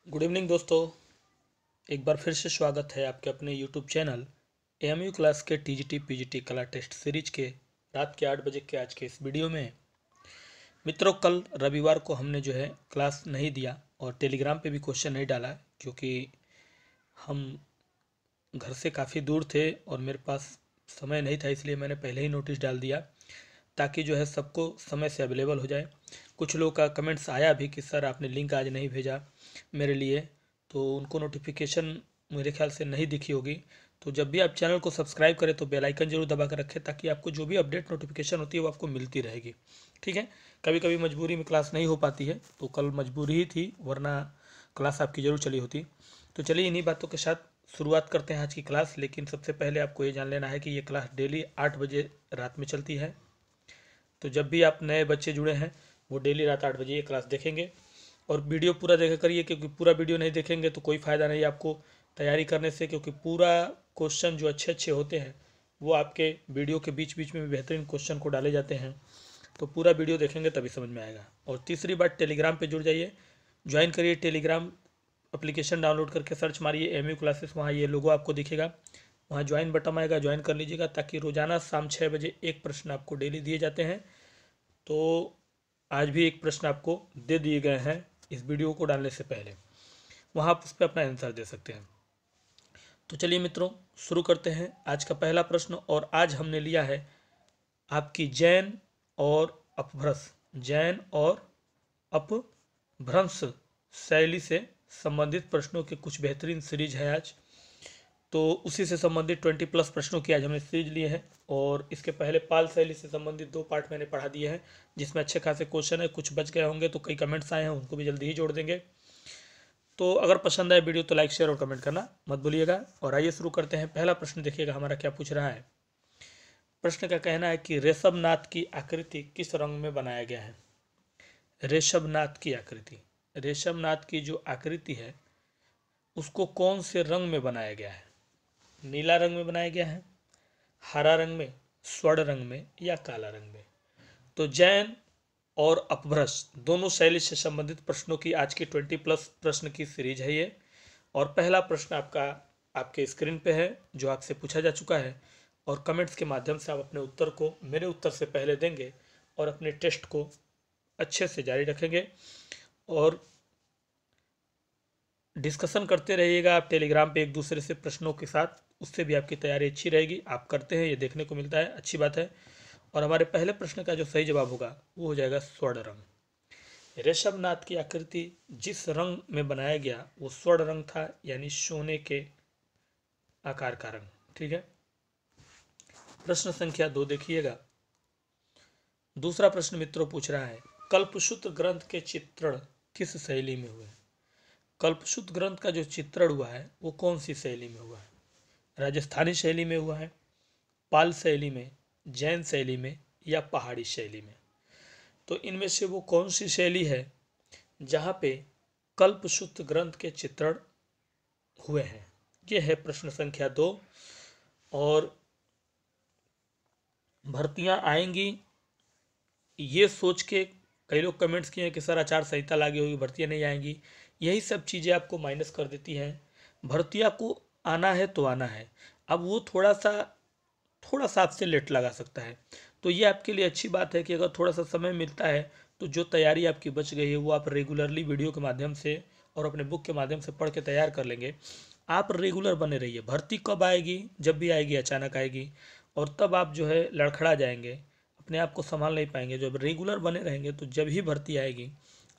Good evening दोस्तों। एक बार फिर से स्वागत है आपके अपने यूट्यूब चैनल एएमयू क्लास के टीजीटी पीजीटी कला टेस्ट सीरीज के रात के 8 बजे के आज के इस वीडियो में। मित्रों, कल रविवार को हमने जो है क्लास नहीं दिया और टेलीग्राम पे भी क्वेश्चन नहीं डाला क्योंकि हम घर से काफ़ी दूर थे और मेरे पास समय नहीं था, इसलिए मैंने पहले ही नोटिस डाल दिया ताकि जो है सबको समय से अवेलेबल हो जाए। कुछ लोगों का कमेंट्स आया भी कि सर आपने लिंक आज नहीं भेजा मेरे लिए, तो उनको नोटिफिकेशन मेरे ख्याल से नहीं दिखी होगी। तो जब भी आप चैनल को सब्सक्राइब करें तो बेल आइकन जरूर दबा कर रखें ताकि आपको जो भी अपडेट नोटिफिकेशन होती है वो आपको मिलती रहेगी। ठीक है, कभी कभी मजबूरी में क्लास नहीं हो पाती है, तो कल मजबूरी ही थी, वरना क्लास आपकी ज़रूर चली होती। तो चलिए इन्हीं बातों के साथ शुरुआत करते हैं आज की क्लास। लेकिन सबसे पहले आपको ये जान लेना है कि ये क्लास डेली 8 बजे रात में चलती है। तो जब भी आप नए बच्चे जुड़े हैं वो डेली रात 8 बजे ये क्लास देखेंगे और वीडियो पूरा देखा करिए, क्योंकि पूरा वीडियो नहीं देखेंगे तो कोई फ़ायदा नहीं आपको तैयारी करने से, क्योंकि पूरा क्वेश्चन जो अच्छे अच्छे होते हैं वो आपके वीडियो के बीच बीच में भी बेहतरीन क्वेश्चन को डाले जाते हैं। तो पूरा वीडियो देखेंगे तभी समझ में आएगा। और तीसरी बात, टेलीग्राम पे जुड़ जाइए, ज्वाइन करिए। टेलीग्राम एप्लीकेशन डाउनलोड करके सर्च मारिए एमयू क्लासेस, वहाँ ये लोगो आपको दिखेगा, वहाँ ज्वाइन बटन आएगा, ज्वाइन कर लीजिएगा ताकि रोज़ाना शाम 6 बजे एक प्रश्न आपको डेली दिए जाते हैं। तो आज भी एक प्रश्न आपको दे दिए गए हैं इस वीडियो को डालने से पहले, वहाँ आप उस पर अपना आंसर दे सकते हैं। तो चलिए मित्रों, शुरू करते हैं आज का पहला प्रश्न। और आज हमने लिया है आपकी जैन और अपभ्रंश, जैन और अपभ्रंश शैली से संबंधित प्रश्नों के कुछ बेहतरीन सीरीज है आज। तो उसी से संबंधित 20+ प्रश्नों की आज हमने सीरीज लिए हैं। और इसके पहले पाल शैली से संबंधित 2 पार्ट मैंने पढ़ा दिए हैं जिसमें अच्छे खासे क्वेश्चन है, कुछ बच गए होंगे तो कई कमेंट्स आए हैं उनको भी जल्दी ही जोड़ देंगे। तो अगर पसंद आए वीडियो तो लाइक शेयर और कमेंट करना मत भूलिएगा। और आइए शुरू करते हैं। पहला प्रश्न देखिएगा हमारा क्या पूछ रहा है। प्रश्न का कहना है कि ऋषभनाथ की आकृति किस रंग में बनाया गया है। ऋषभनाथ की आकृति, ऋषभनाथ की जो आकृति है उसको कौन से रंग में बनाया गया है। नीला रंग में बनाया गया है, हरा रंग में, स्वर्ण रंग में या काला रंग में। तो जैन और अपभ्रंश दोनों शैली से संबंधित प्रश्नों की आज की 20+ प्रश्न की सीरीज है ये। और पहला प्रश्न आपका आपके स्क्रीन पे है जो आपसे पूछा जा चुका है। और कमेंट्स के माध्यम से आप अपने उत्तर को मेरे उत्तर से पहले देंगे और अपने टेस्ट को अच्छे से जारी रखेंगे। और डिस्कशन करते रहिएगा आप टेलीग्राम पे एक दूसरे से प्रश्नों के साथ, उससे भी आपकी तैयारी अच्छी रहेगी। आप करते हैं ये देखने को मिलता है, अच्छी बात है। और हमारे पहले प्रश्न का जो सही जवाब होगा वो हो जाएगा स्वर्ण रंग। ऋषभनाथ की आकृति जिस रंग में बनाया गया वो स्वर्ण रंग था, यानी सोने के आकार का रंग। ठीक है, प्रश्न संख्या 2 देखिएगा। दूसरा प्रश्न मित्रों पूछ रहा है कल्पसूत्र ग्रंथ के चित्रण किस शैली में हुए। कल्पसूत्र ग्रंथ का जो चित्रण हुआ है वो कौन सी शैली में हुआ है। राजस्थानी शैली में हुआ है, पाल शैली में, जैन शैली में या पहाड़ी शैली में। तो इनमें से वो कौन सी शैली है जहाँ पे कल्पसूत्र ग्रंथ के चित्रण हुए हैं। ये है प्रश्न संख्या 2। और भर्तियाँ आएंगी ये सोच के कई लोग कमेंट्स किए हैं कि सर आचार संहिता लागू होगी, भर्तियाँ नहीं आएंगी। यही सब चीज़ें आपको माइनस कर देती हैं। भर्तियाँ को आना है तो आना है, अब वो थोड़ा सा आपसे लेट लगा सकता है। तो ये आपके लिए अच्छी बात है कि अगर थोड़ा सा समय मिलता है तो जो तैयारी आपकी बच गई है वो आप रेगुलरली वीडियो के माध्यम से और अपने बुक के माध्यम से पढ़ के तैयार कर लेंगे। आप रेगुलर बने रहिए। भर्ती कब आएगी, जब भी आएगी अचानक आएगी, और तब आप जो है लड़खड़ा जाएंगे, अपने आप को संभाल नहीं पाएंगे। जब रेगुलर बने रहेंगे तो जब ही भर्ती आएगी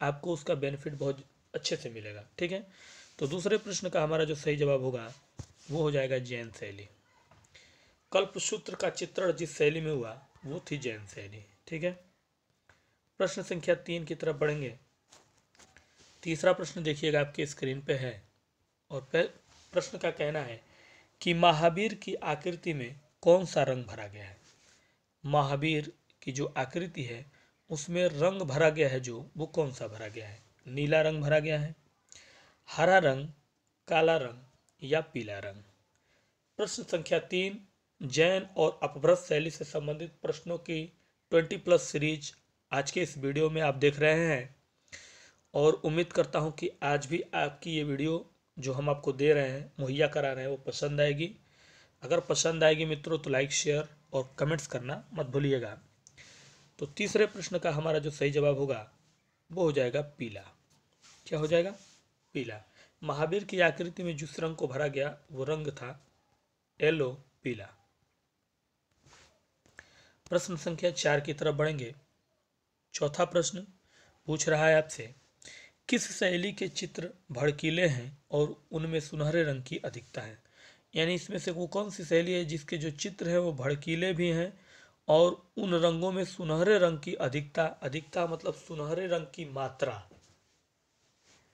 आपको उसका बेनिफिट बहुत अच्छे से मिलेगा। ठीक है, तो दूसरे प्रश्न का हमारा जो सही जवाब होगा वो हो जाएगा जैन शैली। कल्पसूत्र का चित्रण जिस शैली में हुआ वो थी जैन शैली। ठीक है, प्रश्न संख्या 3 की तरफ बढ़ेंगे। तीसरा प्रश्न देखिएगा आपके स्क्रीन पे है। और प्रश्न का कहना है कि महावीर की आकृति में कौन सा रंग भरा गया है। महावीर की जो आकृति है उसमें रंग भरा गया है, जो वो कौन सा भरा गया है। नीला रंग भरा गया है, हरा रंग, काला रंग या पीला रंग। प्रश्न संख्या 3 जैन और अपभ्रंश शैली से संबंधित प्रश्नों की 20+ सीरीज आज के इस वीडियो में आप देख रहे हैं। और उम्मीद करता हूं कि आज भी आपकी ये वीडियो जो हम आपको दे रहे हैं, मुहैया करा रहे हैं, वो पसंद आएगी। अगर पसंद आएगी मित्रों तो लाइक, शेयर और कमेंट्स करना मत भूलिएगा। तो तीसरे प्रश्न का हमारा जो सही जवाब होगा वो हो जाएगा पीला। क्या हो जाएगा? पीला। महावीर की आकृति में जिस रंग को भरा गया वो रंग था येलो, पीला। प्रश्न संख्या 4 की तरफ बढ़ेंगे। चौथा प्रश्न पूछ रहा है आपसे, किस शैली के चित्र भड़कीले हैं और उनमें सुनहरे रंग की अधिकता है? यानी इसमें से वो कौन सी शैली है जिसके जो चित्र है वो भड़कीले भी हैं और उन रंगों में सुनहरे रंग की अधिकता, अधिकता मतलब सुनहरे रंग की मात्रा,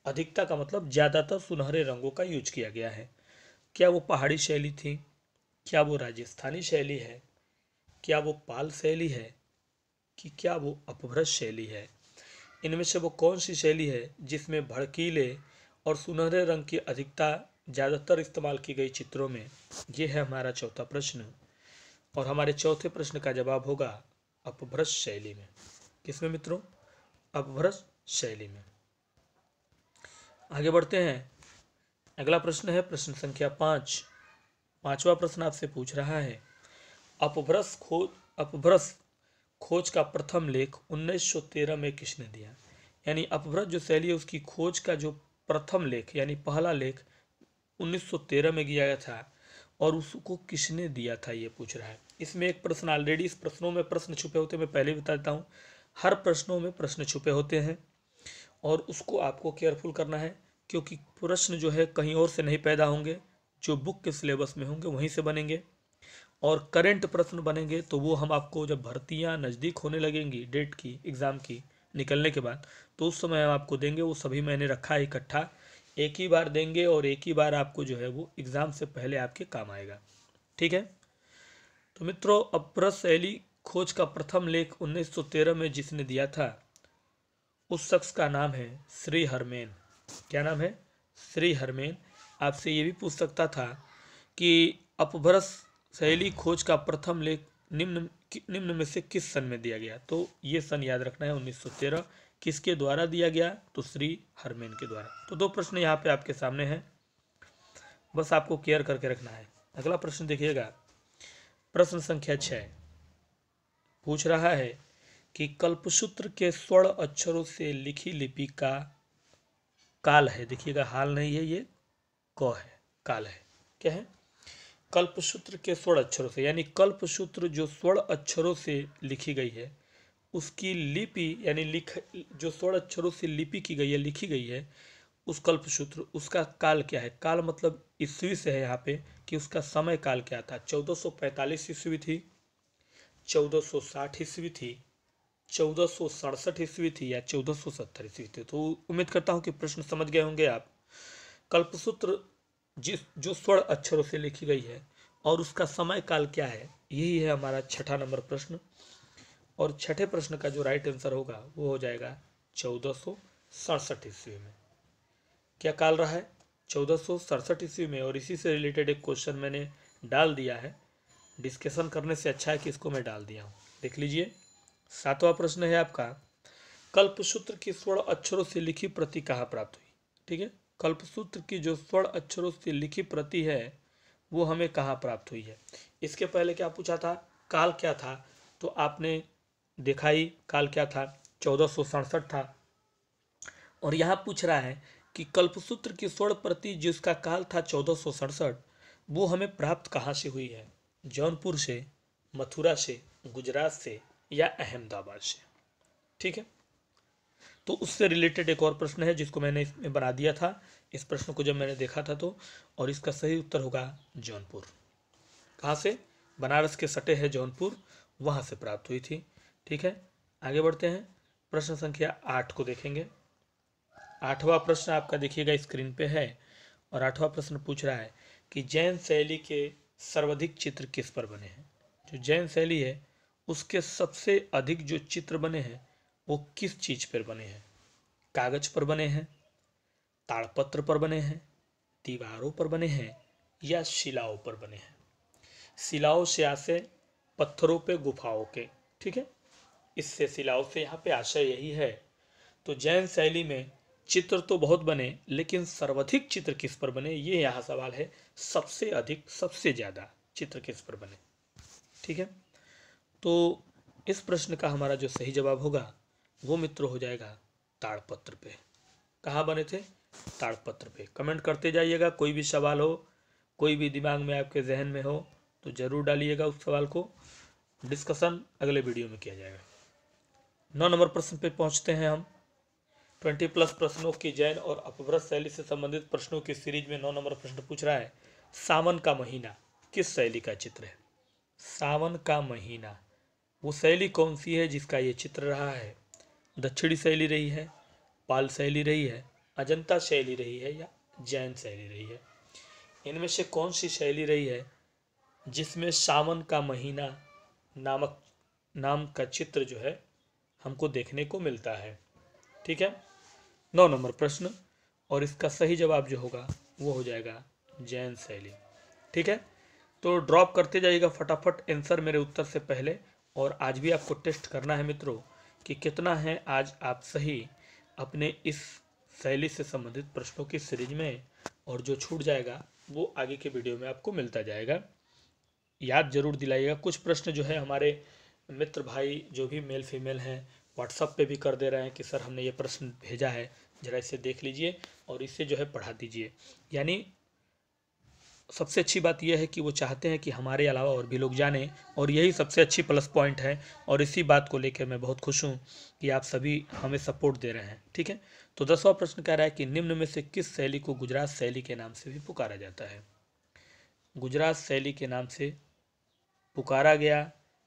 अधिकता का मतलब ज्यादातर सुनहरे रंगों का यूज किया गया है। क्या वो पहाड़ी शैली थी? क्या वो राजस्थानी शैली है? क्या वो पाल शैली है? कि क्या वो अपभ्रंश शैली है? इनमें से वो कौन सी शैली है जिसमें भड़कीले और सुनहरे रंग की अधिकता ज़्यादातर इस्तेमाल की गई चित्रों में? ये है हमारा चौथा प्रश्न और हमारे चौथे प्रश्न का जवाब होगा अपभ्रंश शैली में। किसमें मित्रों? अपभ्रंश शैली में। आगे बढ़ते हैं। अगला प्रश्न है प्रश्न संख्या 5। पांचवा प्रश्न आपसे पूछ रहा है, अपभ्रंश खोज का प्रथम लेख 1913 में किसने दिया? यानी अपभ्रंश जो शैली है उसकी खोज का जो प्रथम लेख यानी पहला लेख 1913 में किया गया था और उसको किसने दिया था, ये पूछ रहा है। इसमें एक प्रश्न ऑलरेडी, इस प्रश्नों में प्रश्न छुपे होते हैं, मैं पहले बता देता हूँ। हर प्रश्नों में प्रश्न छुपे होते हैं और उसको आपको केयरफुल करना है, क्योंकि प्रश्न जो है कहीं और से नहीं पैदा होंगे, जो बुक के सिलेबस में होंगे वहीं से बनेंगे। और करेंट प्रश्न बनेंगे तो वो हम आपको जब भर्तियां नज़दीक होने लगेंगी, डेट की, एग्ज़ाम की निकलने के बाद, तो उस समय हम आपको देंगे। वो सभी मैंने रखा है इकट्ठा, एक ही बार देंगे और एक ही बार आपको जो है वो एग्ज़ाम से पहले आपके काम आएगा। ठीक है। तो मित्रों, अपभ्रंश शैली खोज का प्रथम लेख 1913 में जिसने दिया था उस शख्स का नाम है श्री हरमेन। क्या नाम है? श्री हरमेन। आपसे ये भी पूछ सकता था कि अपभ्रंश शैली खोज का प्रथम लेख निम्न में से किस सन में दिया गया? तो ये सन याद रखना है 1913। किसके द्वारा दिया गया? तो श्री हरमेन के द्वारा। तो दो प्रश्न यहाँ पे आपके सामने हैं, बस आपको केयर करके रखना है। अगला प्रश्न देखिएगा, प्रश्न संख्या 6 पूछ रहा है कि कल्पसूत्र के स्वर्ण अक्षरों से लिखी लिपि का काल है। देखिएगा, हाल नहीं है, ये क है, काल है। क्या है? कल्पसूत्र के स्वर्ण अक्षरों से, यानी कल्पसूत्र जो स्वर्ण अक्षरों से लिखी गई है उसकी लिपि, यानी जो स्वर्ण अक्षरों से लिपि की गई है, लिखी गई है उस कल्पसूत्र, उसका काल क्या है? काल मतलब ईस्वी से है यहाँ पे कि उसका समय काल क्या था। 1445 ईस्वी थी, 1460 ईस्वी थी, 1467 ईस्वी थी या 1470 ईस्वी थी? तो उम्मीद करता हूँ कि प्रश्न समझ गए होंगे आप। कल्पसूत्र जो स्वर्ण अक्षरों से लिखी गई है और उसका समय काल क्या है, यही है हमारा छठा नंबर प्रश्न। और छठे प्रश्न का जो राइट आंसर होगा वो हो जाएगा 1467 ईस्वी में। क्या काल रहा है? 1467 ईस्वी में। और इसी से रिलेटेड एक क्वेश्चन मैंने डाल दिया है, डिस्कशन करने से अच्छा है कि इसको मैं डाल दिया हूँ, देख लीजिए। 7वां प्रश्न है आपका, कल्पसूत्र की स्वर्ण अक्षरों से लिखी प्रति कहाँ प्राप्त हुई? ठीक है, कल्पसूत्र की जो स्वर्ण अक्षरों से लिखी प्रति है वो हमें कहाँ प्राप्त हुई है? इसके पहले क्या पूछा था? काल क्या था? तो आपने देखा ही, काल क्या था? 1467 था। और यहाँ पूछ रहा है कि कल्पसूत्र की स्वर्ण प्रति जिसका काल था 1467, वो हमें प्राप्त कहाँ से हुई है? जौनपुर से, मथुरा से, गुजरात से या अहमदाबाद से? ठीक है। तो उससे रिलेटेड एक और प्रश्न है जिसको मैंने इसमें बना दिया था, इस प्रश्न को जब मैंने देखा था तो। और इसका सही उत्तर होगा जौनपुर। कहाँ से? बनारस के सटे है जौनपुर, वहाँ से प्राप्त हुई थी। ठीक है, आगे बढ़ते हैं। प्रश्न संख्या 8 को देखेंगे। 8वां प्रश्न आपका देखिएगा स्क्रीन पे है और 8वां प्रश्न पूछ रहा है कि जैन शैली के सर्वाधिक चित्र किस पर बने हैं? जो जैन शैली है उसके सबसे अधिक जो चित्र बने हैं वो किस चीज पर बने हैं? कागज पर बने हैं, ताड़पत्र पर बने हैं, दीवारों पर बने हैं या शिलाओं पर बने हैं? शिलाओं से आशय पत्थरों पे गुफाओं के, ठीक है, इससे शिलाओं से यहाँ पे आशय यही है। तो जैन शैली में चित्र तो बहुत बने, लेकिन सर्वाधिक चित्र किस पर बने, ये यहाँ सवाल है। सबसे अधिक, सबसे ज़्यादा चित्र किस पर बने। ठीक है, तो इस प्रश्न का हमारा जो सही जवाब होगा वो मित्र हो जाएगा ताड़पत्र पे। कहाँ बने थे? ताड़पत्र पे। कमेंट करते जाइएगा, कोई भी सवाल हो, कोई भी दिमाग में आपके जहन में हो तो जरूर डालिएगा, उस सवाल को डिस्कशन अगले वीडियो में किया जाएगा। 9 नंबर प्रश्न पे पहुंचते हैं हम। 20+ प्रश्नों की जैन और अपभ्रंश शैली से संबंधित प्रश्नों की सीरीज में 9 नंबर प्रश्न पूछ रहा है, सावन का महीना किस शैली का चित्र है? सावन का महीना, वो शैली कौन सी है जिसका ये चित्र रहा है? दक्षिणी शैली रही है, पाल शैली रही है, अजंता शैली रही है, या जैन शैली रही है? इनमें से कौन सी शैली रही है जिसमें सावन का महीना नामक नाम का चित्र जो है हमको देखने को मिलता है? ठीक है, 9 नंबर प्रश्न, और इसका सही जवाब जो होगा वो हो जाएगा जैन शैली। ठीक है, तो ड्रॉप करते जाइएगा फटाफट आंसर मेरे उत्तर से पहले। और आज भी आपको टेस्ट करना है मित्रों कि कितना है आज आप सही अपने इस शैली से संबंधित प्रश्नों की सीरीज में, और जो छूट जाएगा वो आगे के वीडियो में आपको मिलता जाएगा। याद जरूर दिलाइएगा। कुछ प्रश्न जो है हमारे मित्र भाई जो भी मेल फीमेल हैं व्हाट्सएप पे भी कर दे रहे हैं कि सर हमने ये प्रश्न भेजा है, ज़रा इसे देख लीजिए और इसे जो है पढ़ा दीजिए। यानी सबसे अच्छी बात यह है कि वो चाहते हैं कि हमारे अलावा और भी लोग जानें, और यही सबसे अच्छी प्लस पॉइंट है। और इसी बात को लेकर मैं बहुत खुश हूँ कि आप सभी हमें सपोर्ट दे रहे हैं। ठीक है, तो 10वां प्रश्न कह रहा है कि निम्न में से किस शैली को गुजरात शैली के नाम से भी पुकारा जाता है? गुजरात शैली के नाम से पुकारा गया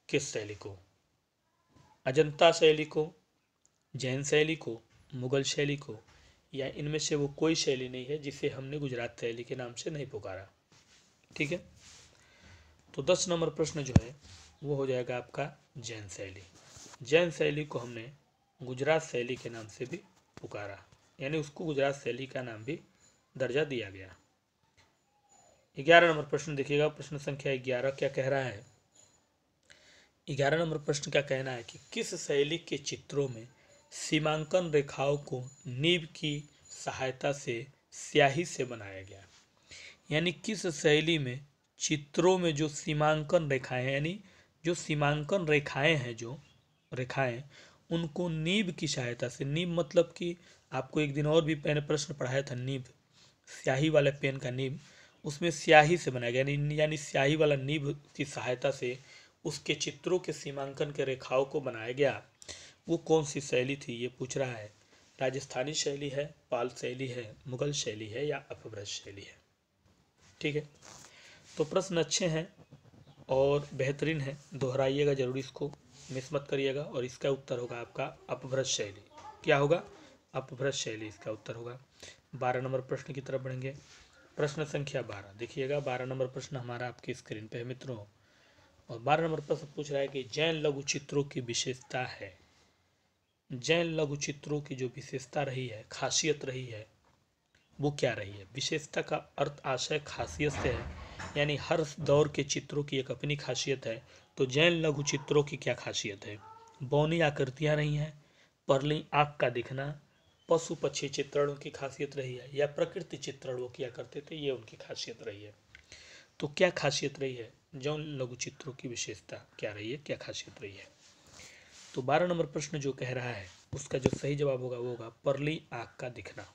किस शैली को? अजंता शैली को, जैन शैली को, मुगल शैली को, या इनमें से वो कोई शैली नहीं है जिसे हमने गुजरात शैली के नाम से नहीं पुकारा? ठीक है, तो 10 नंबर प्रश्न जो है वो हो जाएगा आपका जैन शैली। जैन शैली को हमने गुजरात शैली के नाम से भी पुकारा, यानी उसको गुजरात शैली का नाम भी दर्जा दिया गया। 11 नंबर प्रश्न देखिएगा, प्रश्न संख्या 11 क्या कह रहा है? 11 नंबर प्रश्न का कहना है कि किस शैली के चित्रों में सीमांकन रेखाओं को नीब की सहायता से स्याही से बनाया गया? यानी किस शैली में चित्रों में जो सीमांकन रेखाएं हैं, यानी जो सीमांकन रेखाएं हैं, जो रेखाएं, उनको नीब की सहायता से, नीब मतलब कि आपको एक दिन और भी मैंने प्रश्न पढ़ाया था, नीब स्याही वाले पेन का नीब, उसमें स्याही से बनाया गया, यानी स्याही वाला नीब की सहायता से उसके चित्रों के सीमांकन के रेखाओं को बनाया गया। वो कौन सी शैली थी ये पूछ रहा है। राजस्थानी शैली है, पाल शैली है, मुगल शैली है, या अपभ्रंश शैली है? ठीक है, तो प्रश्न अच्छे हैं और बेहतरीन है, दोहराइएगा जरूर, इसको मिस मत करिएगा। और इसका उत्तर होगा आपका अपभ्रंश शैली। क्या होगा? अपभ्रंश शैली इसका उत्तर होगा। 12 नंबर प्रश्न की तरफ बढ़ेंगे। प्रश्न संख्या 12 देखिएगा, 12 नंबर प्रश्न हमारा आपकी स्क्रीन पे है मित्रों, और 12 नंबर प्रश्न पूछ रहा है कि जैन लघु चित्रों की विशेषता है। जैन लघु चित्रों की जो विशेषता रही है, खासियत रही है, वो क्या रही है? विशेषता का अर्थ आशय खासियत से है, यानी हर दौर के चित्रों की एक अपनी खासियत है। तो जैन लघु चित्रों की क्या खासियत है? बौनी आकृतियां रही हैं, परली आँख का दिखना, पशु पक्षी चित्रणों की खासियत रही है, या प्रकृति चित्रण वो किया करते थे, ये उनकी खासियत रही है। तो क्या खासियत रही है? जैन लघु चित्रों की विशेषता क्या रही है, क्या खासियत रही है? तो 12 नंबर प्रश्न जो कह रहा है उसका जो सही जवाब होगा वो होगा परली आँख का दिखना।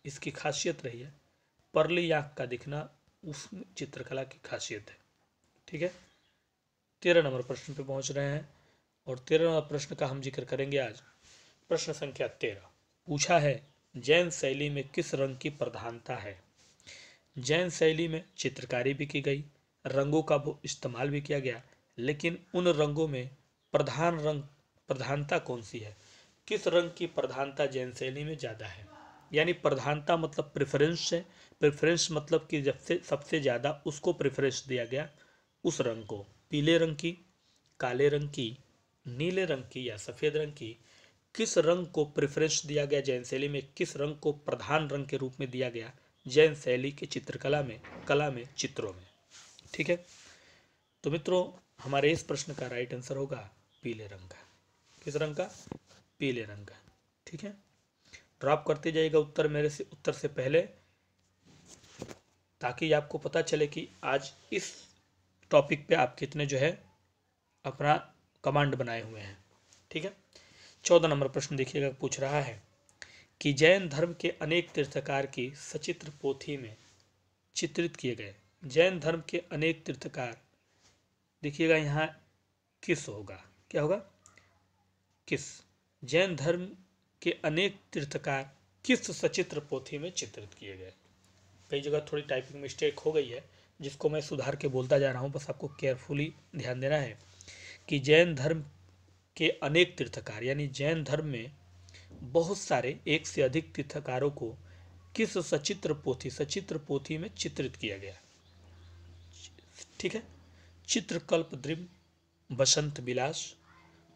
इसकी खासियत रही है, परली आँख का दिखना उस चित्रकला की खासियत है। ठीक है, 13 नंबर प्रश्न पे पहुंच रहे हैं, और 13 नंबर प्रश्न का हम जिक्र करेंगे आज। प्रश्न संख्या 13 पूछा है, जैन शैली में किस रंग की प्रधानता है? जैन शैली में चित्रकारी भी की गई, रंगों का इस्तेमाल भी किया गया, लेकिन उन रंगों में प्रधानता कौन सी है? किस रंग की प्रधानता जैन शैली में ज़्यादा है? यानी प्रधानता मतलब प्रेफरेंस है, प्रेफरेंस मतलब कि जब से सबसे ज़्यादा उसको प्रेफरेंस दिया गया, उस रंग को। पीले रंग की, काले रंग की, नीले रंग की, या सफ़ेद रंग की? किस रंग को प्रेफरेंस दिया गया जैन शैली में? किस रंग को प्रधान रंग के रूप में दिया गया जैन शैली के चित्रकला में, कला में, चित्रों में? ठीक है, तो मित्रों हमारे इस प्रश्न का राइट आंसर होगा पीले रंग का। किस रंग का? पीले रंग का। ठीक है, ड्रॉप करते जाइएगा उत्तर से पहले, ताकि आपको पता चले कि आज इस टॉपिक पे आप कितने जो है अपना कमांड बनाए हुए हैं। ठीक है, 14 नंबर प्रश्न देखिएगा, पूछ रहा है कि जैन धर्म के अनेक तीर्थकार की सचित्र पोथी में चित्रित किए गए। जैन धर्म के अनेक तीर्थकार, देखिएगा यहाँ किस होगा, क्या होगा, किस। जैन धर्म के अनेक तीर्थकार किस सचित्र पोथी में चित्रित किए गए। कई जगह थोड़ी टाइपिंग मिस्टेक हो गई है, जिसको मैं सुधार के बोलता जा रहा हूँ, बस आपको केयरफुली ध्यान देना है कि जैन धर्म के अनेक तीर्थकार, यानी जैन धर्म में बहुत सारे, एक से अधिक तीर्थकारों को किस सचित्र पोथी में चित्रित किया गया। ठीक है, चित्रकल्प द्रिम, बसंत विलास,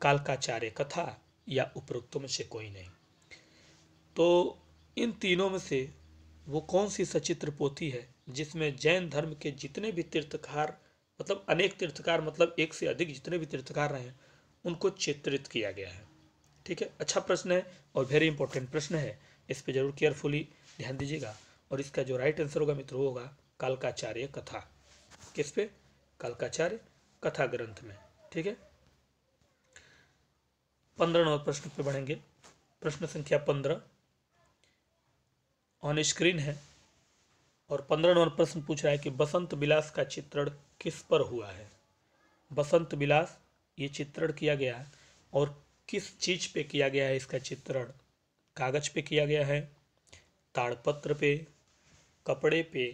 कालकाचार्य कथा या उपरोक्तों में से कोई नहीं। तो इन तीनों में से वो कौन सी सचित्र पोथी है जिसमें जैन धर्म के जितने भी तीर्थकार, मतलब अनेक तीर्थकार मतलब एक से अधिक जितने भी तीर्थकार रहे उनको चित्रित किया गया है। ठीक है, अच्छा प्रश्न है और वेरी इंपॉर्टेंट प्रश्न है, इस पे जरूर केयरफुली ध्यान दीजिएगा। और इसका जो राइट आंसर होगा मित्रों होगा कालकाचार्य कथा। किस पे, कालकाचार्य कथा ग्रंथ में। ठीक है, 15 नंबर प्रश्न पे बढ़ेंगे। प्रश्न संख्या 15 ऑन स्क्रीन है और 15 नंबर प्रश्न पूछ रहा है कि बसंत विलास का चित्रण किस पर हुआ है। बसंत विलास ये चित्रण किया गया और किस चीज पे किया गया है इसका चित्रण। कागज पे किया गया है, ताड़पत्र पे, कपड़े पे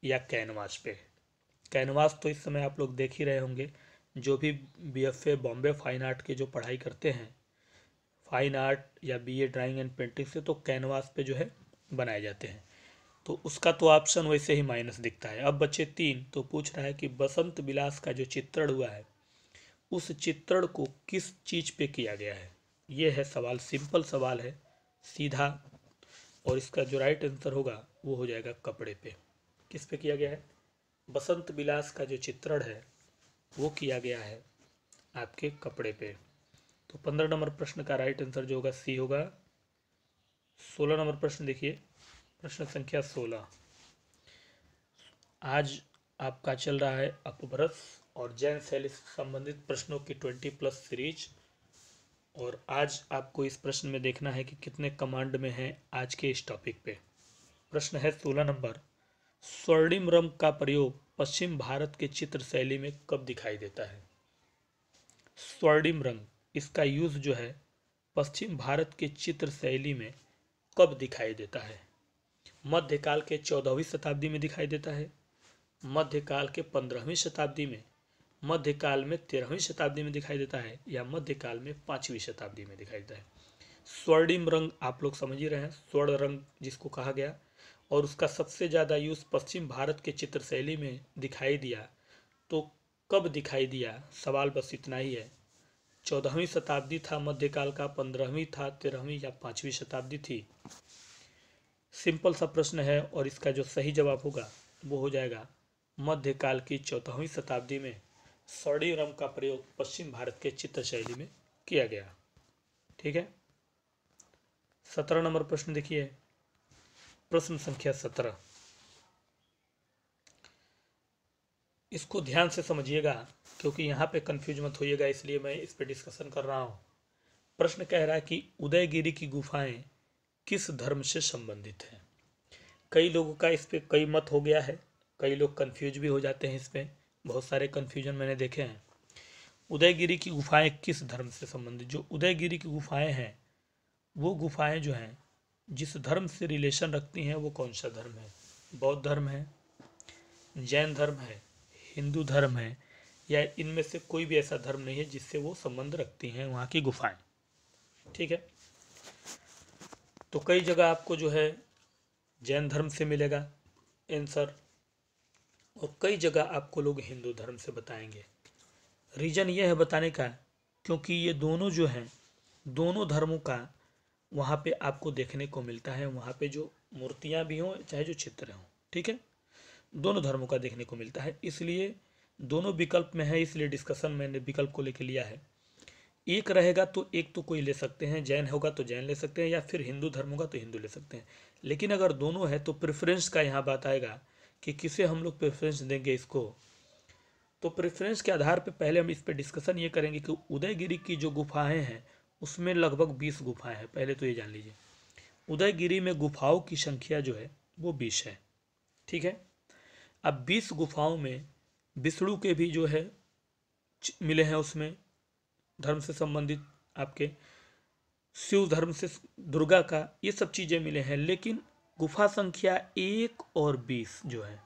या कैनवास पे। कैनवास तो इस समय आप लोग देख ही रहे होंगे, जो भी बीएफए बॉम्बे फाइन आर्ट के जो पढ़ाई करते हैं, फाइन आर्ट या बीए ड्राइंग एंड पेंटिंग से, तो कैनवास पे जो है बनाए जाते हैं। तो उसका तो ऑप्शन वैसे ही माइनस दिखता है। अब बचे 3, तो पूछ रहा है कि बसंत विलास का जो चित्रण हुआ है उस चित्रण को किस चीज पे किया गया है। ये है सवाल, सिंपल सवाल है, सीधा। और इसका जो राइट आंसर होगा वो हो जाएगा कपड़े पे। किस पे किया गया है, बसंत विलास का जो चित्रण है वो किया गया है आपके कपड़े पे। तो 15 नंबर प्रश्न का राइट आंसर जो होगा सी होगा। 16 नंबर प्रश्न देखिए, प्रश्न संख्या 16। आज आपका चल रहा है अपभ्रंश और जैन शैली से संबंधित प्रश्नों की 20+ सीरीज। और आज आपको इस प्रश्न में देखना है कि कितने कमांड में है आज के इस टॉपिक पे। प्रश्न है 16 नंबर, स्वर्णिम रंग का प्रयोग पश्चिम भारत के चित्र शैली में कब दिखाई देता है। स्वर्णिम रंग, इसका यूज जो है पश्चिम भारत के चित्र शैली में कब दिखाई देता है। मध्यकाल के 14वीं शताब्दी में दिखाई देता है, मध्यकाल के 15वीं शताब्दी में, मध्यकाल में 13वीं शताब्दी में दिखाई देता है, या मध्यकाल में 5वीं शताब्दी में दिखाई देता है। स्वर्णिम रंग आप लोग समझ ही रहे हैं, स्वर्ण रंग जिसको कहा गया, और उसका सबसे ज़्यादा यूज पश्चिम भारत के चित्र शैली में दिखाई दिया। तो कब दिखाई दिया, सवाल बस इतना ही है। 14वीं शताब्दी था मध्यकाल का, 15वीं था, 13वीं या 5वीं शताब्दी थी। सिंपल सा प्रश्न है और इसका जो सही जवाब होगा वो हो जाएगा मध्यकाल की 14वीं शताब्दी में स्वर्णिम रंग का प्रयोग पश्चिम भारत के चित्र शैली में किया गया। ठीक है, 17 नंबर प्रश्न देखिए, प्रश्न संख्या 17। इसको ध्यान से समझिएगा क्योंकि यहाँ पे कंफ्यूज मत होइएगा, इसलिए मैं इस पे डिस्कशन कर रहा हूँ। प्रश्न कह रहा है कि उदयगिरी की गुफाएं किस धर्म से संबंधित हैं। कई लोगों का इस पे कई मत हो गया है, कई लोग कंफ्यूज भी हो जाते हैं इस पे, बहुत सारे कंफ्यूजन मैंने देखे हैं। उदयगिरी की गुफाएं किस धर्म से संबंधित, जो उदयगिरी की गुफाएं हैं वो गुफाएं जो हैं जिस धर्म से रिलेशन रखती हैं वो कौन सा धर्म है। बौद्ध धर्म है, जैन धर्म है, हिंदू धर्म है, या इनमें से कोई भी ऐसा धर्म नहीं है जिससे वो संबंध रखती हैं वहाँ की गुफाएं। ठीक है, तो कई जगह आपको जो है जैन धर्म से मिलेगा आंसर, और कई जगह आपको लोग हिंदू धर्म से बताएंगे। रीजन ये है बताने का क्योंकि ये दोनों जो हैं, दोनों धर्मों का वहाँ पे आपको देखने को मिलता है, वहाँ पे जो मूर्तियाँ भी हों चाहे जो चित्र हों। ठीक है, दोनों धर्मों का देखने को मिलता है, इसलिए दोनों विकल्प में है, इसलिए डिस्कशन मैंने विकल्प को लेकर लिया है एक रहेगा तो एक तो कोई ले सकते हैं, जैन होगा तो जैन ले सकते हैं, या फिर हिंदू धर्म होगा तो हिंदू ले सकते हैं। लेकिन अगर दोनों है तो प्रेफरेंस का यहाँ बात आएगा कि किसे हम लोग प्रेफरेंस देंगे इसको। तो प्रेफरेंस के आधार पर पहले हम इस पर डिस्कशन ये करेंगे कि उदयगिरी की जो गुफाएं हैं उसमें लगभग 20 गुफाएं हैं। पहले तो ये जान लीजिए, उदयगिरी में गुफाओं की संख्या जो है वो 20 है। ठीक है। अब 20 गुफाओं में विष्णु के भी जो है मिले हैं, उसमें धर्म से संबंधित, आपके शिव धर्म से दुर्गा का, ये सब चीज़ें मिले हैं। लेकिन गुफा संख्या 1 और 20 जो है,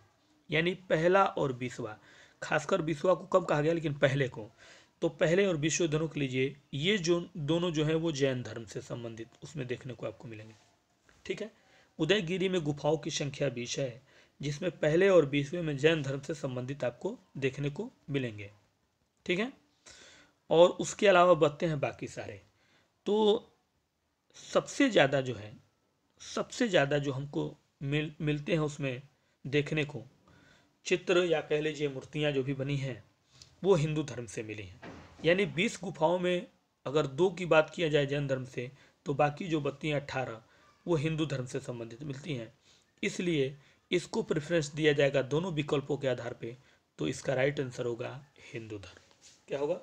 यानी पहला और 20वां, खासकर 20वां को कम कहा गया लेकिन पहले को, तो पहले और 20वें दोनों को लीजिए, ये जो दोनों जो है वो जैन धर्म से संबंधित उसमें देखने को आपको मिलेंगे। ठीक है। उदयगिरी में गुफाओं की संख्या 20 है, जिसमें पहले और 20वें में जैन धर्म से संबंधित आपको देखने को मिलेंगे। ठीक है। और उसके अलावा बचते हैं बाकी सारे। तो सबसे ज़्यादा जो है, सबसे ज़्यादा जो हमको मिलते हैं उसमें देखने को चित्र, या कह लीजिए मूर्तियाँ जो भी बनी हैं, वो हिंदू धर्म से मिली हैं। यानी 20 गुफाओं में अगर 2 की बात किया जाए जैन धर्म से, तो बाकी जो बचती हैं 18 वो हिंदू धर्म से संबंधित मिलती हैं। इसलिए इसको प्रेफरेंस दिया जाएगा दोनों विकल्पों के आधार पे। तो इसका राइट आंसर होगा हिंदू धर्म। क्या होगा?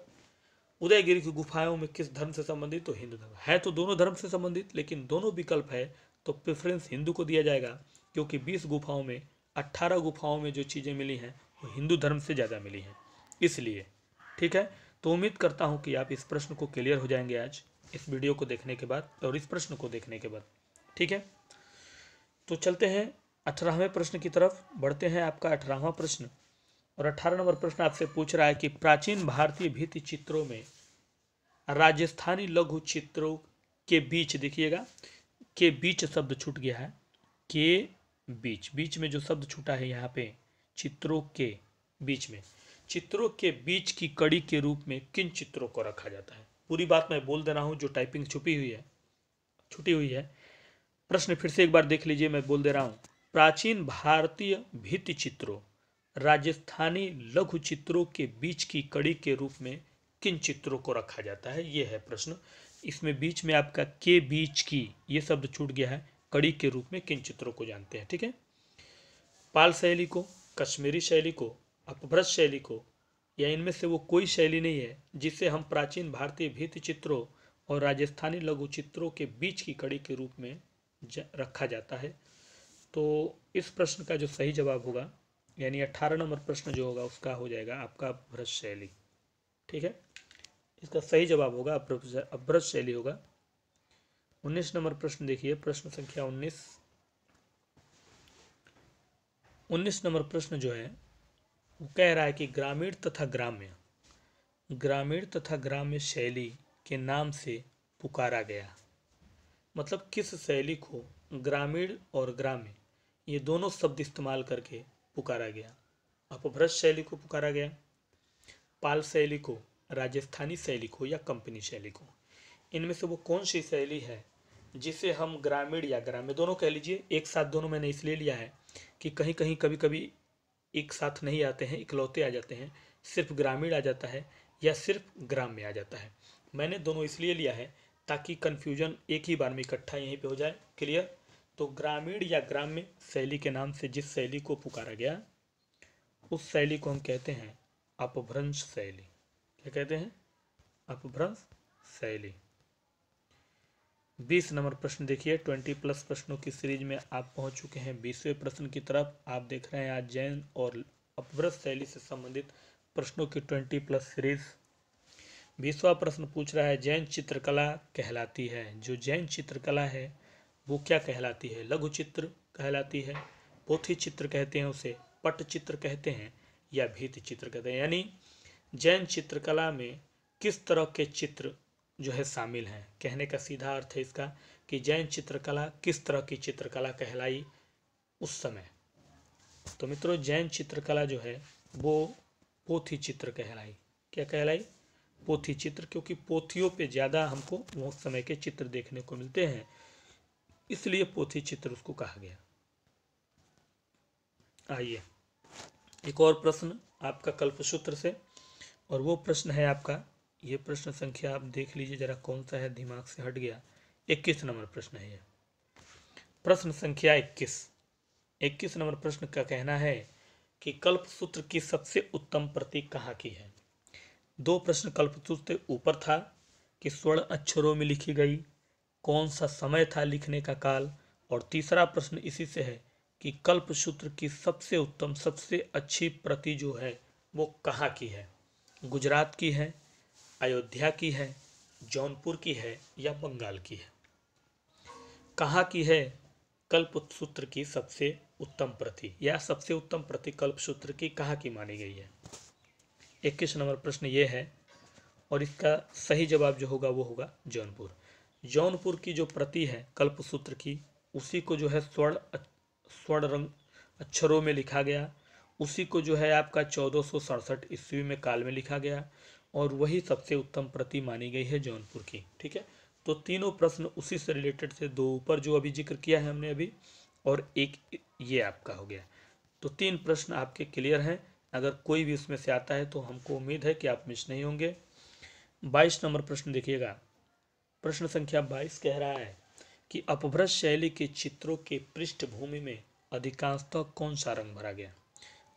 उदयगिरी की गुफाओं में किस धर्म से संबंधित? तो हिंदू धर्म है। तो दोनों धर्म से संबंधित, लेकिन दोनों विकल्प है तो प्रेफरेंस हिंदू को दिया जाएगा, क्योंकि 20 गुफाओं में 18 गुफाओं में जो चीज़ें मिली हैं वो हिंदू धर्म से ज़्यादा मिली हैं, इसलिए। ठीक है। तो उम्मीद करता हूँ कि आप इस प्रश्न को क्लियर हो जाएंगे आज इस वीडियो को देखने के बाद और इस प्रश्न को देखने के बाद। ठीक है। तो चलते हैं 18वें प्रश्न की तरफ बढ़ते हैं। आपका 18वां प्रश्न और 18 नंबर प्रश्न आपसे पूछ रहा है कि प्राचीन भारतीय भित्ति चित्रों में राजस्थानी लघु चित्रों के बीच, देखिएगा के बीच शब्द छूट गया है, के बीच, बीच में जो शब्द छूटा है यहाँ पे, चित्रों के बीच में, चित्रों के बीच की कड़ी के रूप में किन चित्रों को रखा जाता है? पूरी बात मैं बोल दे रहा हूँ, जो टाइपिंग छुटी हुई है। प्रश्न फिर से एक बार देख लीजिए, मैं बोल दे रहा हूँ। प्राचीन भारतीय भित्ति चित्रों राजस्थानी लघु चित्रों के बीच की कड़ी के रूप में किन चित्रों को रखा जाता है? ये है प्रश्न। इसमें बीच में आपका के बीच की ये शब्द छूट गया है। कड़ी के रूप में किन चित्रों को जानते हैं? ठीक है। पाल शैली को, कश्मीरी शैली को, अपभ्रंश शैली को, या इनमें से वो कोई शैली नहीं है जिसे हम प्राचीन भारतीय भित्ति चित्रों और राजस्थानी लघु चित्रों के बीच की कड़ी के रूप में रखा जाता है। तो इस प्रश्न का जो सही जवाब होगा, यानी 18 नंबर प्रश्न जो होगा उसका हो जाएगा आपका अपभ्रंश शैली। ठीक है। इसका सही जवाब होगा अपभ्रंश शैली होगा। 19 नंबर प्रश्न देखिए, प्रश्न संख्या 19 नंबर प्रश्न जो है वो कह रहा है कि ग्रामीण तथा ग्राम्य शैली के नाम से पुकारा गया। मतलब किस शैली को ग्रामीण और ग्राम्य ये दोनों शब्द इस्तेमाल करके पुकारा गया? अपभ्रंश शैली को पुकारा गया, पाल शैली को, राजस्थानी शैली को, या कंपनी शैली को। इनमें से वो कौन सी शैली है जिसे हम ग्रामीण या ग्राम्य दोनों कह लीजिए? एक साथ दोनों मैंने इसलिए लिया है कि कहीं कहीं कभी कभी एक साथ नहीं आते हैं, इकलौते आ जाते हैं, सिर्फ ग्रामीण आ जाता है या सिर्फ ग्राम्य आ जाता है। मैंने दोनों इसलिए लिया है ताकि कन्फ्यूजन एक ही बार में इकट्ठा यहीं पे हो जाए। क्लियर? तो ग्रामीण या ग्राम्य शैली के नाम से जिस शैली को पुकारा गया उस शैली को हम कहते हैं अपभ्रंश शैली। क्या कहते हैं? अपभ्रंश शैली। 20 नंबर प्रश्न देखिए, 20+ प्रश्नों की सीरीज में आप पहुंच चुके हैं 20वें प्रश्न की तरफ। आप देख रहे हैं आज जैन और अपभ्रंश शैली से संबंधित प्रश्नों की 20+ सीरीज। 20वां प्रश्न पूछ रहा है जैन चित्रकला कहलाती है, जो जैन चित्रकला है वो क्या कहलाती है? लघु चित्र कहलाती है, पोथी चित्र कहते हैं उसे, पट चित्र कहते हैं, या भित्ति चित्र कहते हैं? यानी जैन चित्रकला में किस तरह के चित्र जो है शामिल हैं? कहने का सीधा अर्थ है इसका कि जैन चित्रकला किस तरह की चित्रकला कहलाई उस समय। तो मित्रों, जैन चित्रकला जो है वो पोथी चित्र कहलाई। क्या कहलाई? पोथी चित्र, क्योंकि पोथियों पे ज़्यादा हमको वो समय के चित्र देखने को मिलते हैं, इसलिए पोथी चित्र उसको कहा गया। आइए एक और प्रश्न आपका कल्पसूत्र से, और वो प्रश्न है आपका ये प्रश्न संख्या आप देख लीजिए जरा कौन सा है, दिमाग से हट गया। 21 नंबर प्रश्न है ये, प्रश्न संख्या 21 नंबर प्रश्न का कहना है कि कल्पसूत्र की सबसे उत्तम प्रति कहाँ की है। दो प्रश्न कल्पसूत्र से ऊपर था कि स्वर्ण अक्षरों में लिखी गई, कौन सा समय था लिखने का काल, और तीसरा प्रश्न इसी से है कि कल्पसूत्र की सबसे उत्तम सबसे अच्छी प्रति जो है वो कहाँ की है, गुजरात की है, अयोध्या की है, जौनपुर की है या बंगाल की है। कहाँ की है कल्पसूत्र की सबसे उत्तम प्रति, या सबसे उत्तम प्रति कल्पसूत्र की कहाँ की मानी गई है। 21 नंबर प्रश्न ये है और इसका सही जवाब जो होगा वो होगा जौनपुर। जौनपुर की जो प्रति है कल्पसूत्र की, उसी को जो है स्वर्ण रंग अक्षरों में लिखा गया, उसी को जो है आपका 1467 ईस्वी में काल में लिखा गया, और वही सबसे उत्तम प्रति मानी गई है जौनपुर की। ठीक है, तो तीनों प्रश्न उसी से रिलेटेड थे, दो ऊपर जो अभी जिक्र किया है हमने अभी, और एक ये आपका हो गया। तो 3 प्रश्न आपके क्लियर हैं। अगर कोई भी उसमें से आता है तो हमको उम्मीद है कि आप मिस नहीं होंगे। 22 नंबर प्रश्न देखिएगा, प्रश्न संख्या 22 कह रहा है कि अपभ्रंश शैली के चित्रों के पृष्ठभूमि में अधिकांशतः कौन सा रंग भरा गया।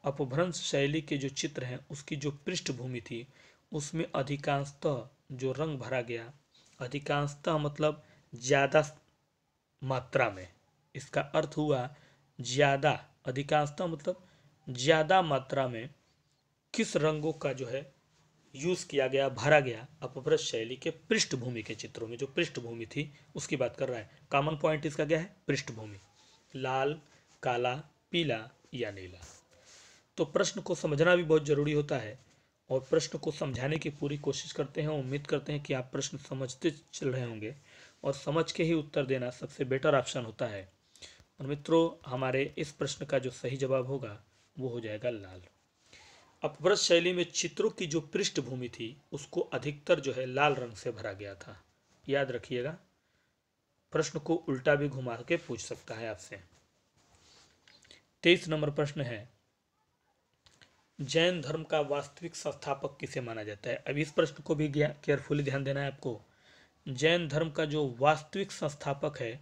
अपभ्रंश शैली के जो चित्र हैं उसकी जो पृष्ठभूमि थी उसमें अधिकांशतः जो रंग भरा गया, अधिकांशतः मतलब ज़्यादा मात्रा में, इसका अर्थ हुआ ज़्यादा, अधिकांशतः मतलब ज़्यादा मात्रा में किस रंगों का जो है यूज़ किया गया, भरा गया अपभ्रंश शैली के पृष्ठभूमि के चित्रों में। जो पृष्ठभूमि थी उसकी बात कर रहा है। कॉमन पॉइंट इसका क्या है, पृष्ठभूमि, लाल, काला, पीला या नीला। तो प्रश्न को समझना भी बहुत जरूरी होता है और प्रश्न को समझाने की पूरी कोशिश करते हैं। उम्मीद करते हैं कि आप प्रश्न समझते चल रहे होंगे और समझ के ही उत्तर देना सबसे बेटर ऑप्शन होता है। और मित्रों, हमारे इस प्रश्न का जो सही जवाब होगा वो हो जाएगा लाल। अपभ्रंश शैली में चित्रों की जो पृष्ठभूमि थी उसको अधिकतर जो है लाल रंग से भरा गया था। याद रखिएगा, प्रश्न को उल्टा भी घुमा के पूछ सकता है आपसे। 23 नंबर प्रश्न है, जैन धर्म का वास्तविक संस्थापक किसे माना जाता है। अब इस प्रश्न को भी केयरफुली ध्यान देना है आपको। जैन धर्म का जो वास्तविक संस्थापक है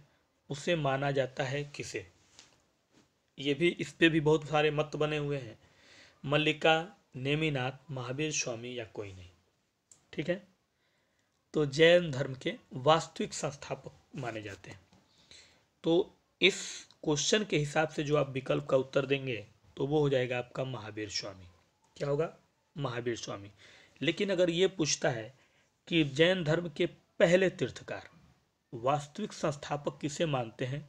उसे माना जाता है किसे। ये भी, इस पे भी बहुत सारे मत बने हुए हैं, मल्लिका, नेमिनाथ, महावीर स्वामी या कोई नहीं। ठीक है, तो जैन धर्म के वास्तविक संस्थापक माने जाते हैं। तो इस क्वेश्चन के हिसाब से जो आप विकल्प का उत्तर देंगे तो वो हो जाएगा आपका महावीर स्वामी। क्या होगा, महावीर स्वामी। लेकिन अगर ये पूछता है कि जैन धर्म के पहले तीर्थकार वास्तविक संस्थापक किसे मानते हैं,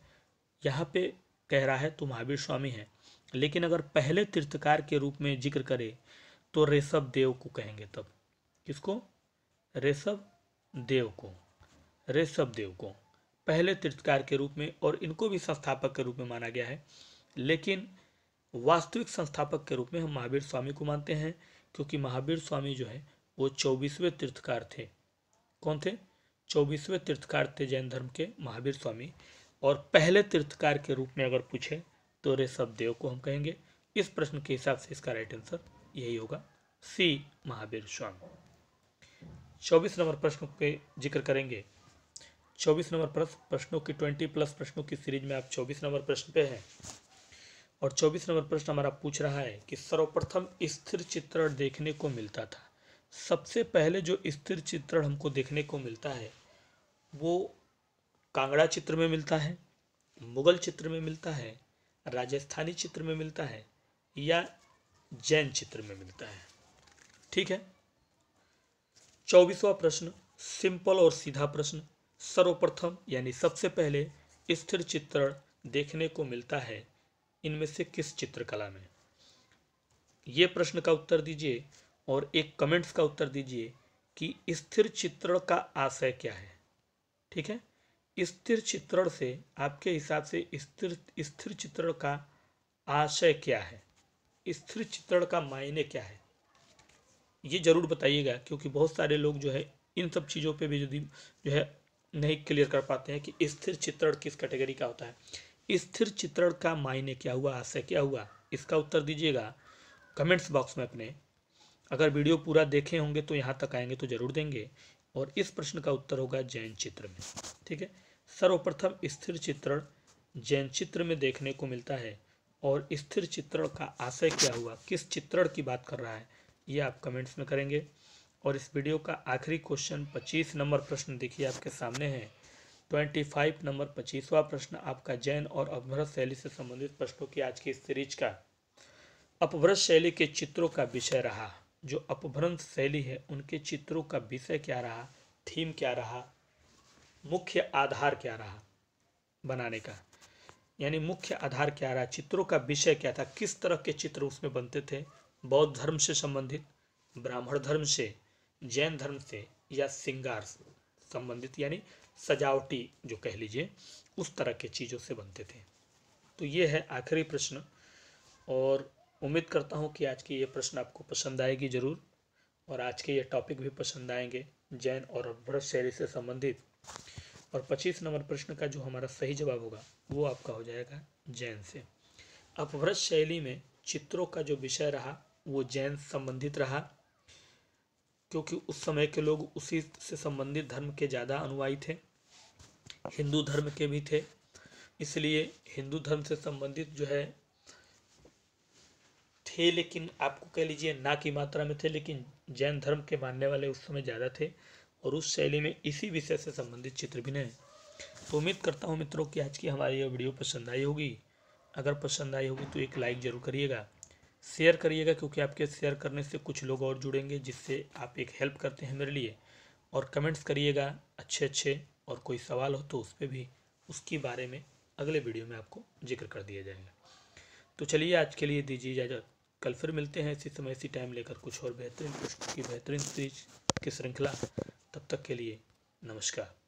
यहाँ पे कह रहा है तो महावीर स्वामी है। लेकिन अगर पहले तीर्थकार के रूप में जिक्र करे तो ऋषभ देव को कहेंगे। तब किसको, ऋषभ देव को, ऋषभ देव को पहले तीर्थकार के रूप में, और इनको भी संस्थापक के रूप में माना गया है। लेकिन वास्तविक संस्थापक के रूप में हम महावीर स्वामी को मानते हैं, क्योंकि महावीर स्वामी जो है वो 24वें तीर्थकार थे। कौन थे, 24वें तीर्थकार थे जैन धर्म के महावीर स्वामी। और पहले तीर्थकार के रूप में अगर पूछे तो ऋषभ देव को हम कहेंगे। इस प्रश्न के हिसाब से इसका राइट आंसर यही होगा, सी, महावीर स्वामी। 24 नंबर प्रश्न पे जिक्र करेंगे। 24 नंबर प्रश्नों की 20+ प्रश्नों की सीरीज में आप 24 नंबर प्रश्न पे हैं और 24 नंबर प्रश्न हमारा पूछ रहा है कि सर्वप्रथम स्थिर चित्रण देखने को मिलता था। सबसे पहले जो स्थिर चित्रण हमको देखने को मिलता है वो कांगड़ा चित्र में मिलता है, मुगल चित्र में मिलता है, राजस्थानी चित्र में मिलता है या जैन चित्र में मिलता है। ठीक है, 24वां प्रश्न सिंपल और सीधा प्रश्न, सर्वप्रथम यानी सबसे पहले स्थिर चित्रण देखने को मिलता है इनमें से किस चित्रकला में। ये प्रश्न का उत्तर दीजिए और एक कमेंट्स का उत्तर दीजिए कि स्थिर चित्रण का आशय क्या है। ठीक है, स्थिर चित्रण से आपके हिसाब से स्थिर चित्रण का आशय क्या है, स्थिर चित्रण का मायने क्या है, ये जरूर बताइएगा। क्योंकि बहुत सारे लोग जो है इन सब चीज़ों पे भी यदि जो है नहीं क्लियर कर पाते हैं कि स्थिर चित्रण किस कैटेगरी का होता है। स्थिर चित्रण का मायने क्या हुआ, आशय क्या हुआ, इसका उत्तर दीजिएगा कमेंट्स बॉक्स में अपने। अगर वीडियो पूरा देखे होंगे तो यहाँ तक आएंगे तो जरूर देंगे। और इस प्रश्न का उत्तर होगा जैन चित्र में। ठीक है, सर्वप्रथम स्थिर चित्रण जैन चित्र में देखने को मिलता है। और स्थिर चित्रण का आशय क्या हुआ, किस चित्रण की बात कर रहा है, ये आप कमेंट्स में करेंगे। और इस वीडियो का आखिरी क्वेश्चन 25 नंबर प्रश्न देखिए आपके सामने है। 25 नंबर 25वां प्रश्न आपका जैन और अपभ्रंश शैली से संबंधित प्रश्नों की आज की सीरीज का अपभ्रंश शैली के चित्रों का विषय रहा। जो अपभ्रंश शैली है उनके चित्रों का विषय क्या रहा, थीम क्या रहा, मुख्य आधार क्या रहा बनाने का, यानी मुख्य आधार क्या रहा, चित्रों का विषय क्या था, किस तरह के चित्र उसमें बनते थे, बौद्ध धर्म से संबंधित, ब्राह्मण धर्म से, जैन धर्म से, या श्रृंगार संबंधित यानी सजावटी जो कह लीजिए उस तरह के चीज़ों से बनते थे। तो ये है आखिरी प्रश्न और उम्मीद करता हूँ कि आज की ये प्रश्न आपको पसंद आएगी ज़रूर और आज के ये टॉपिक भी पसंद आएंगे जैन और अपभ्रंश शैली से संबंधित। और 25 नंबर प्रश्न का जो हमारा सही जवाब होगा वो आपका हो जाएगा जैन से। अपभ्रंश शैली में चित्रों का जो विषय रहा वो जैन संबंधित रहा, क्योंकि उस समय के लोग उसी से संबंधित धर्म के ज़्यादा अनुयायी थे, हिंदू धर्म के भी थे, इसलिए हिंदू धर्म से संबंधित जो है थे, लेकिन आपको कह लीजिए ना की मात्रा में थे, लेकिन जैन धर्म के मानने वाले उस समय ज़्यादा थे और उस शैली में इसी विषय से संबंधित चित्र भी नहीं। तो उम्मीद करता हूँ मित्रों कि आज की हमारी यह वीडियो पसंद आई होगी। अगर पसंद आई होगी तो एक लाइक ज़रूर करिएगा, शेयर करिएगा, क्योंकि आपके शेयर करने से कुछ लोग और जुड़ेंगे जिससे आप एक हेल्प करते हैं मेरे लिए। और कमेंट्स करिएगा अच्छे, और कोई सवाल हो तो उस पर भी उसके बारे में अगले वीडियो में आपको जिक्र कर दिया जाएगा। तो चलिए आज के लिए दीजिए इजाज़त, कल फिर मिलते हैं इसी समय इसी टाइम लेकर कुछ और बेहतरीन प्रश्नों की बेहतरीन सीरीज की श्रृंखला। तब तक के लिए नमस्कार।